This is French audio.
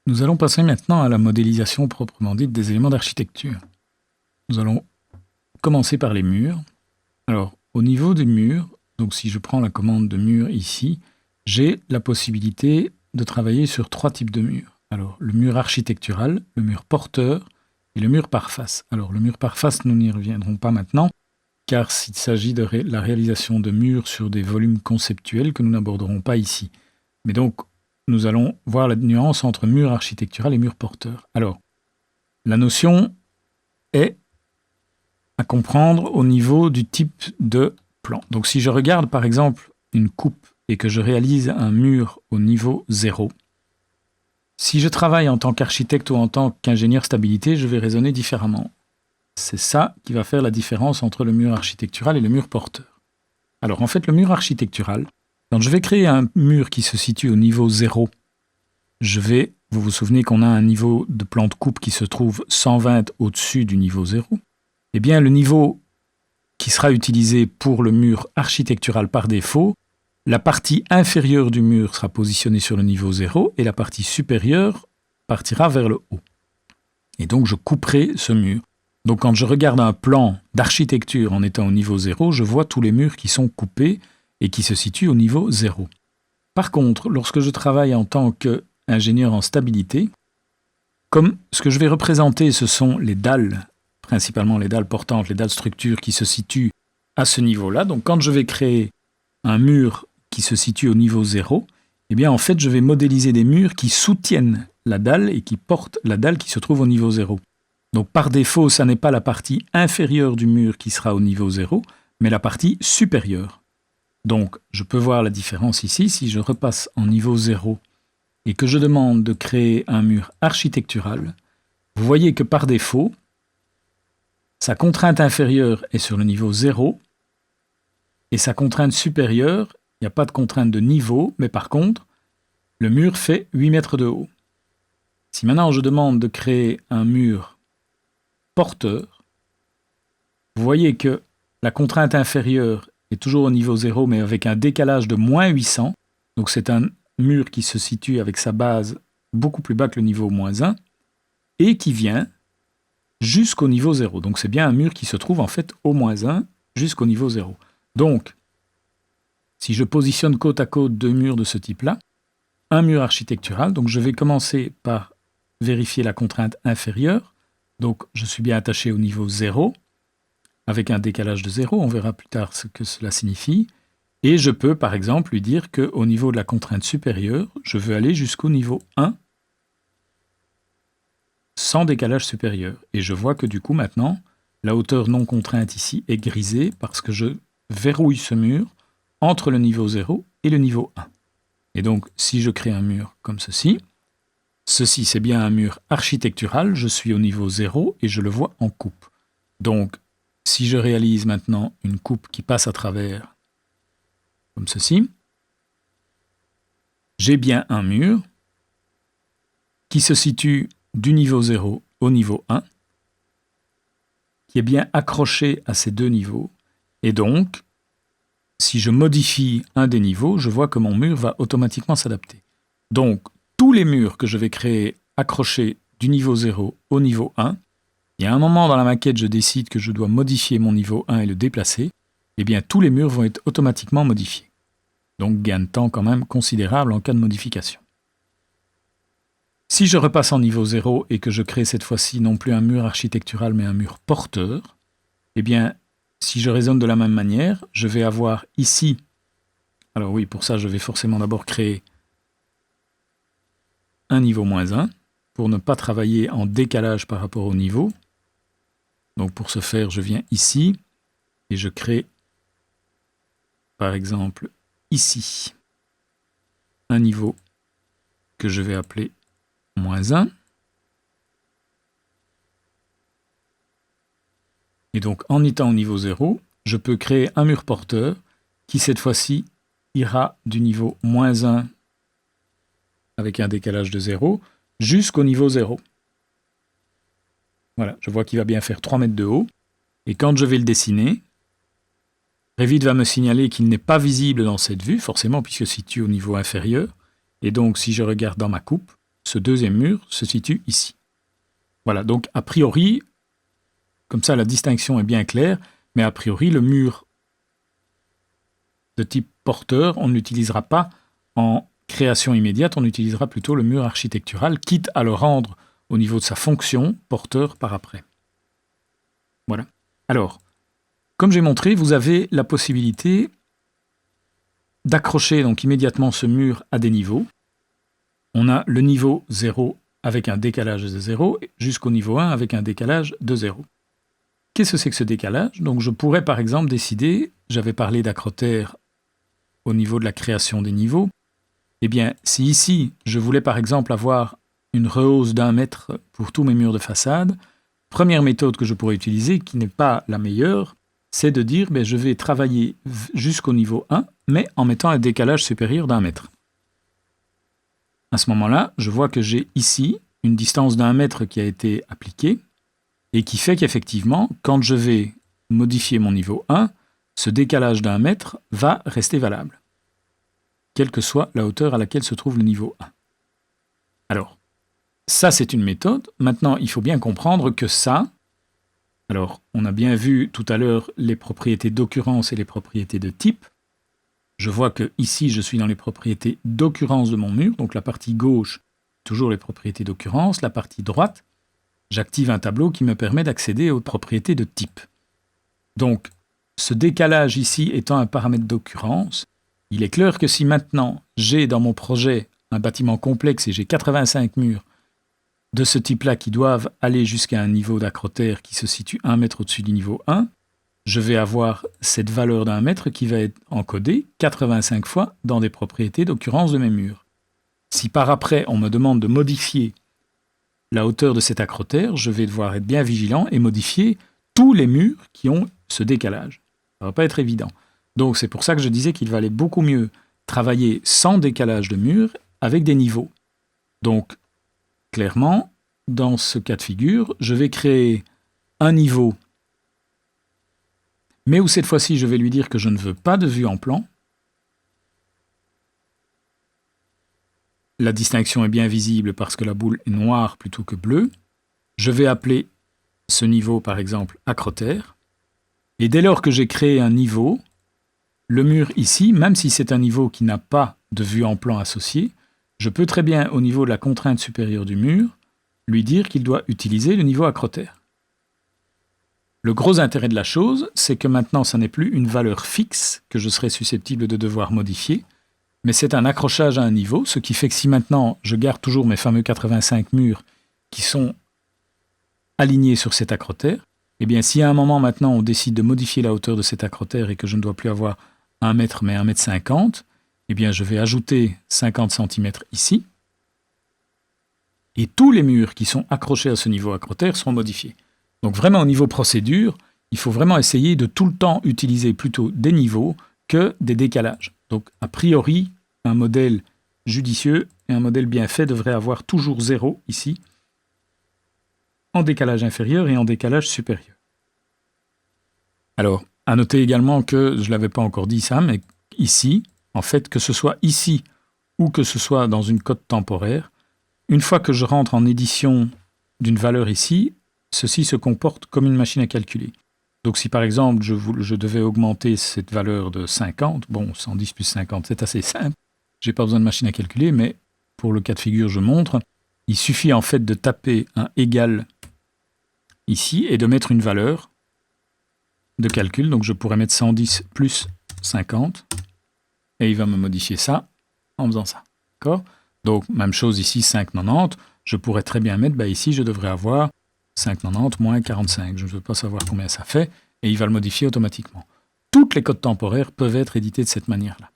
Nous allons passer maintenant à la modélisation proprement dite des éléments d'architecture. Nous allons commencer par les murs. Alors, au niveau des murs, donc si je prends la commande de mur ici, j'ai la possibilité de travailler sur trois types de murs. Alors, le mur architectural, le mur porteur et le mur par face. Alors, le mur par face, nous n'y reviendrons pas maintenant, car s'il s'agit de la réalisation de murs sur des volumes conceptuels que nous n'aborderons pas ici. Mais donc, nous allons voir la nuance entre mur architectural et mur porteur. Alors, la notion est à comprendre au niveau du type de plan. Donc, si je regarde par exemple une coupe et que je réalise un mur au niveau 0, si je travaille en tant qu'architecte ou en tant qu'ingénieur stabilité, je vais raisonner différemment. C'est ça qui va faire la différence entre le mur architectural et le mur porteur. Alors, en fait, le mur architectural, quand je vais créer un mur qui se situe au niveau 0, vous vous souvenez qu'on a un niveau de plan de coupe qui se trouve 120 au-dessus du niveau 0, eh bien le niveau qui sera utilisé pour le mur architectural par défaut, la partie inférieure du mur sera positionnée sur le niveau 0 et la partie supérieure partira vers le haut. Et donc je couperai ce mur. Donc quand je regarde un plan d'architecture en étant au niveau 0, je vois tous les murs qui sont coupés et qui se situent au niveau 0. Par contre, lorsque je travaille en tant qu'ingénieur en stabilité, comme ce que je vais représenter, ce sont les dalles, principalement les dalles portantes, les dalles structures qui se situent à ce niveau-là. Donc quand je vais créer un mur qui se situe au niveau 0, eh bien en fait je vais modéliser des murs qui soutiennent la dalle et qui portent la dalle qui se trouve au niveau 0. Donc par défaut, ça n'est pas la partie inférieure du mur qui sera au niveau 0, mais la partie supérieure. Donc, je peux voir la différence ici. Si je repasse en niveau 0 et que je demande de créer un mur architectural, vous voyez que par défaut, sa contrainte inférieure est sur le niveau 0 et sa contrainte supérieure, il n'y a pas de contrainte de niveau, mais par contre, le mur fait 8 mètres de haut. Si maintenant je demande de créer un mur porteur, vous voyez que la contrainte inférieure est toujours au niveau 0, mais avec un décalage de moins 800. Donc c'est un mur qui se situe avec sa base beaucoup plus bas que le niveau moins 1, et qui vient jusqu'au niveau 0. Donc c'est bien un mur qui se trouve en fait au moins 1 jusqu'au niveau 0. Donc, si je positionne côte à côte deux murs de ce type-là, un mur architectural, donc je vais commencer par vérifier la contrainte inférieure. Donc je suis bien attaché au niveau 0, avec un décalage de 0, on verra plus tard ce que cela signifie. Et je peux, par exemple, lui dire qu'au niveau de la contrainte supérieure, je veux aller jusqu'au niveau 1 sans décalage supérieur. Et je vois que du coup, maintenant, la hauteur non contrainte ici est grisée parce que je verrouille ce mur entre le niveau 0 et le niveau 1. Et donc, si je crée un mur comme ceci, c'est bien un mur architectural, je suis au niveau 0 et je le vois en coupe. Donc, si je réalise maintenant une coupe qui passe à travers, comme ceci, j'ai bien un mur qui se situe du niveau 0 au niveau 1, qui est bien accroché à ces deux niveaux, et donc, si je modifie un des niveaux, je vois que mon mur va automatiquement s'adapter. Donc, tous les murs que je vais créer accrochés du niveau 0 au niveau 1, il y a un moment dans la maquette, je décide que je dois modifier mon niveau 1 et le déplacer, eh bien tous les murs vont être automatiquement modifiés. Donc gain de temps quand même considérable en cas de modification. Si je repasse en niveau 0 et que je crée cette fois-ci non plus un mur architectural mais un mur porteur, eh bien si je raisonne de la même manière, je vais avoir ici, alors oui, pour ça je vais forcément d'abord créer un niveau moins 1 pour ne pas travailler en décalage par rapport au niveau. Donc pour ce faire, je viens ici et je crée, par exemple, ici, un niveau que je vais appeler moins 1. Et donc en étant au niveau 0, je peux créer un mur porteur qui cette fois-ci ira du niveau moins 1 avec un décalage de 0 jusqu'au niveau 0. Voilà, je vois qu'il va bien faire 3 mètres de haut. Et quand je vais le dessiner, Revit va me signaler qu'il n'est pas visible dans cette vue, forcément puisque se situe au niveau inférieur. Et donc si je regarde dans ma coupe, ce deuxième mur se situe ici. Voilà, donc a priori, comme ça la distinction est bien claire, mais a priori le mur de type porteur, on ne l'utilisera pas en création immédiate, on utilisera plutôt le mur architectural, quitte à le rendre au niveau de sa fonction porteur par après. Voilà. Alors, comme j'ai montré, vous avez la possibilité d'accrocher donc immédiatement ce mur à des niveaux. On a le niveau 0 avec un décalage de 0 jusqu'au niveau 1 avec un décalage de 0. Qu'est-ce que c'est que ce décalage? Donc je pourrais par exemple décider, j'avais parlé d'acrotère au niveau de la création des niveaux, eh bien si ici je voulais par exemple avoir une rehausse d'1 mètre pour tous mes murs de façade, première méthode que je pourrais utiliser, qui n'est pas la meilleure, c'est de dire je vais travailler jusqu'au niveau 1, mais en mettant un décalage supérieur d'1 mètre. À ce moment-là, je vois que j'ai ici une distance d'1 mètre qui a été appliquée, et qui fait qu'effectivement, quand je vais modifier mon niveau 1, ce décalage d'1 mètre va rester valable, quelle que soit la hauteur à laquelle se trouve le niveau 1. Alors, ça c'est une méthode. Maintenant, il faut bien comprendre que ça, alors on a bien vu tout à l'heure les propriétés d'occurrence et les propriétés de type. Je vois que ici je suis dans les propriétés d'occurrence de mon mur, donc la partie gauche, toujours les propriétés d'occurrence, la partie droite, j'active un tableau qui me permet d'accéder aux propriétés de type. Donc, ce décalage ici étant un paramètre d'occurrence, il est clair que si maintenant j'ai dans mon projet un bâtiment complexe et j'ai 85 murs de ce type-là qui doivent aller jusqu'à un niveau d'acrotère qui se situe 1 mètre au-dessus du niveau 1, je vais avoir cette valeur d'1 mètre qui va être encodée 85 fois dans des propriétés d'occurrence de mes murs. Si par après on me demande de modifier la hauteur de cet acrotère, je vais devoir être bien vigilant et modifier tous les murs qui ont ce décalage. Ça ne va pas être évident. Donc c'est pour ça que je disais qu'il valait beaucoup mieux travailler sans décalage de murs avec des niveaux. Donc clairement, dans ce cas de figure, je vais créer un niveau, mais où cette fois-ci je vais lui dire que je ne veux pas de vue en plan. La distinction est bien visible parce que la boule est noire plutôt que bleue. Je vais appeler ce niveau par exemple acrotère. Et dès lors que j'ai créé un niveau, le mur ici, même si c'est un niveau qui n'a pas de vue en plan associée, je peux très bien, au niveau de la contrainte supérieure du mur, lui dire qu'il doit utiliser le niveau acrotère. Le gros intérêt de la chose, c'est que maintenant, ça n'est plus une valeur fixe que je serai susceptible de devoir modifier, mais c'est un accrochage à un niveau, ce qui fait que si maintenant je garde toujours mes fameux 85 murs qui sont alignés sur cet acrotère, eh bien si à un moment maintenant on décide de modifier la hauteur de cet acrotère et que je ne dois plus avoir 1 mètre mais 1,50 m, eh bien je vais ajouter 50 cm ici, et tous les murs qui sont accrochés à ce niveau acrotère seront modifiés. Donc vraiment au niveau procédure, il faut vraiment essayer de tout le temps utiliser plutôt des niveaux que des décalages. Donc a priori, un modèle judicieux et un modèle bien fait devrait avoir toujours 0 ici, en décalage inférieur et en décalage supérieur. Alors, à noter également que, je ne l'avais pas encore dit ça, mais ici, en fait, que ce soit ici ou que ce soit dans une cote temporaire, une fois que je rentre en édition d'une valeur ici, ceci se comporte comme une machine à calculer. Donc si par exemple je devais augmenter cette valeur de 50, bon 110 plus 50 c'est assez simple, j'ai pas besoin de machine à calculer, mais pour le cas de figure je montre, il suffit en fait de taper un égal ici et de mettre une valeur de calcul, donc je pourrais mettre 110 plus 50, et il va me modifier ça en faisant ça. D'accord ? Donc même chose ici, 5,90, je pourrais très bien mettre, ici je devrais avoir 5,90 moins 45, je ne veux pas savoir combien ça fait, et il va le modifier automatiquement. Toutes les codes temporaires peuvent être éditées de cette manière-là.